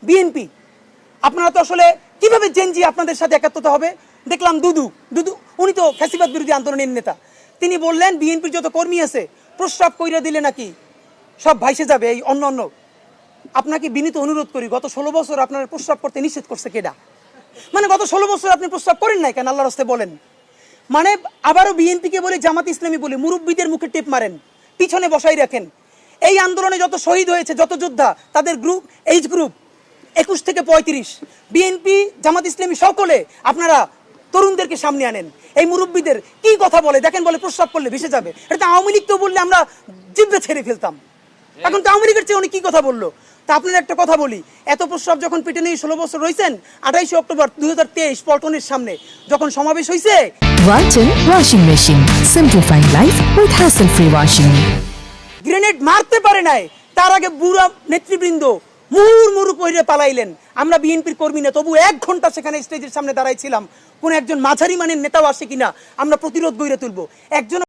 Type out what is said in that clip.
BNP আপনারা তো আসলে কিভাবে জেনজি আপনাদের সাথে একাত্মতা হবে? দেখলাম দুদু দুদু উনি তো ফ্যাসিবাদ বিরোধী আন্দোলনের নেতা, তিনি বললেন বিএনপির যত কর্মী আছে প্রস্রাব কইরা দিলে নাকি সব ভাইসে যাবে এই অন্য অন্য। আপনাকে বিনীত অনুরোধ করি, গত 16 বছর আপনার প্রস্রাব করতে নিষেধ করছে কেডা? মানে গত 16 বছর আপনি প্রস্রাব করেন নাই কেন? আল্লাহর রাস্তায় বলেন। মানে আবারও বিএনপিকে বলে, জামাত ইসলামী বলে মুরব্বীদের মুখে টেপ মারেন, পিছনে বসাই রাখেন। এই আন্দোলনে যত শহীদ হয়েছে, যত যোদ্ধা, তাদের গ্রুপ, এইজ গ্রুপ 21 থেকে 35, বিএনপি জামাত ইসলামী সকলে আপনারা তরুণদেরকে সামনে আনেন। এই মুরব্বীদের কি কথা বলে দেখেন, বলে প্রস্রাব করলে ভেসে যাবে। এটা তো আওয়ামী লীগ তো বললে আমরা জিব্বে ছেড়ে ফেলতাম, এখন তো আওয়ামী লীগের চেয়ে উনি কি কথা বললো। তা আপনার একটা কথা বলি, এত প্রস্রাব যখন পেটে নিয়ে 16 বছর রয়েছেন, 28 অক্টোবর 2023 পল্টনের সামনে যখন সমাবেশ হয়েছে, Walton Washing Machine. Simplifying life with hassle-free washing. Grenade মারতে পারে নাই, তার আগে বুড়া নেতৃবৃন্দ মুহুর্মুহু কইরে পালাইলেন। আমরা বিএনপির কর্মী না, তবু 1 ঘন্টা সেখানে স্টেজের সামনে দাঁড়াইছিলাম, কোন একজন মাঝারি মানের নেতাও আসে কিনা আমরা প্রতিরোধ গড়ে তুলবো। একজন